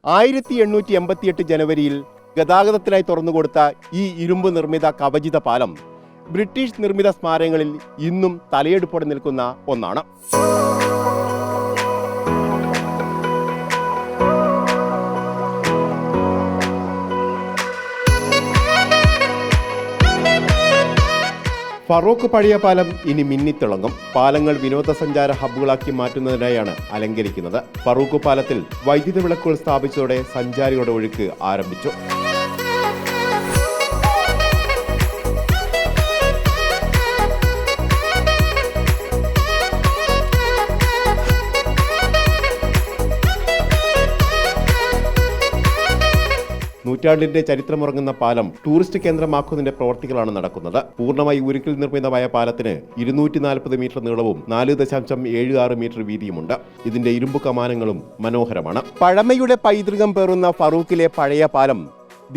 1888 ജനുവരിയിൽ ഗതാഗതത്തിനായി തുറന്നുകൊടുത്ത ഈ ഇരുമ്പ് നിർമ്മിത കവചിത പാലം ബ്രിട്ടീഷ് നിർമ്മിത സ്മാരകങ്ങളിൽ ഇന്നും തലയെടുപ്പോടെ നിൽക്കുന്ന ഒന്നാണ്. ഫറൂഖ് പഴയ പാലം ഇനി മിന്നിത്തിളങ്ങും. പാലങ്ങൾ വിനോദസഞ്ചാര ഹബ്ബുകളാക്കി മാറ്റുന്നതിനായാണ് അലങ്കരിക്കുന്നത്. ഫറൂഖ് പാലത്തിൽ വൈദ്യുത വിളക്കുകൾ സ്ഥാപിച്ചതോടെ സഞ്ചാരികളുടെ ഒഴുക്ക് ആരംഭിച്ചു. നൂറ്റാണ്ടിന്റെ ചരിത്രമുറങ്ങുന്ന പാലം ടൂറിസ്റ്റ് കേന്ദ്രമാക്കുന്നതിന്റെ പ്രവർത്തികളാണ് നടക്കുന്നത്. പൂർണ്ണമായി ഉരുക്കിൽ നിർമ്മിതമായ പാലത്തിന് 240 മീറ്റർ നീളവും 4.76 മീറ്റർ വീതിയുമുണ്ട്. ഇതിന്റെ ഇരുമ്പ് കമാനങ്ങളും മനോഹരമാണ്. പഴമയുടെ പൈതൃകം പേറുന്ന ഫറൂഖിലെ പഴയ പാലം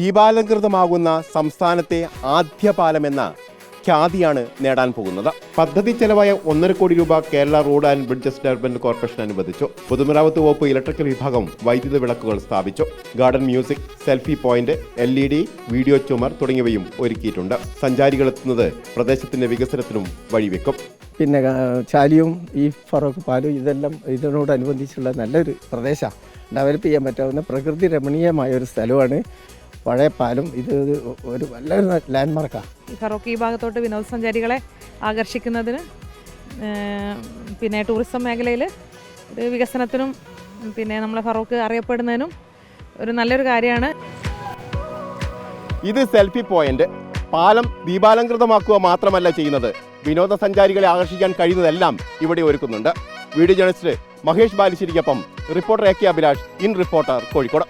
ദീപാലങ്കൃതമാകുന്ന സംസ്ഥാനത്തെ ആദ്യ പാലമെന്ന ഖ്യാതിയാണ് നേടാൻ പോകുന്നത്. പദ്ധതി ചെലവായ 1.5 കോടി രൂപ Kerala road and bridges development corporation അനുവദിച്ചു. പൊതുമരാമത്ത് വകുപ്പ് ഇലക്ട്രിക്കൽ വിഭാഗം വൈദ്യുത വിളക്കുകൾ സ്ഥാപിച്ചു. Garden music, selfie point, LED, video ചുമർ തുടങ്ങിയവയും ഒരുക്കിയിട്ടുണ്ട്. സഞ്ചാരികൾ എത്തുന്നത് പ്രദേശത്തിന്റെ വികസനത്തിനും വഴിവെക്കും. പിന്നെ ചാലിയും ഈ ഫറൂഖ് പാലും ഇതെല്ലാം ഇതിനോടനുബന്ധിച്ചുള്ള നല്ലൊരു പ്രദേശമാണ്. ഡെവലപ്പ് ചെയ്യാൻ പറ്റാവുന്ന പ്രകൃതി രമണീയമായ ഒരു സ്ഥലമാണ് പഴയ പാലം. ഇത് ഒരു നല്ലൊരു ലാൻഡ്മാർക്കാണ്. ഫറൂഖ് ഈ ഭാഗത്തോട്ട് വിനോദസഞ്ചാരികളെ ആകർഷിക്കുന്നതിന് പിന്നെ ടൂറിസം മേഖലയിൽ ഒരു വികസനത്തിനും പിന്നെ നമ്മളെ ഫറൂഖ് അറിയപ്പെടുന്നതിനും ഒരു നല്ലൊരു കാര്യമാണ്. ഇത് സെൽഫി പോയിന്റ്. പാലം ദീപാലങ്കൃതമാക്കുക മാത്രമല്ല ചെയ്യുന്നത്, വിനോദസഞ്ചാരികളെ ആകർഷിക്കാൻ കഴിയുന്നതെല്ലാം ഇവിടെ ഒരുക്കുന്നുണ്ട്. വീഡിയോ ജേർണലിസ്റ്റ് മഹേഷ് ബാലിശ്ശേരിക്കൊപ്പം reporter AK Abhilash, in reporter, Kozhikode.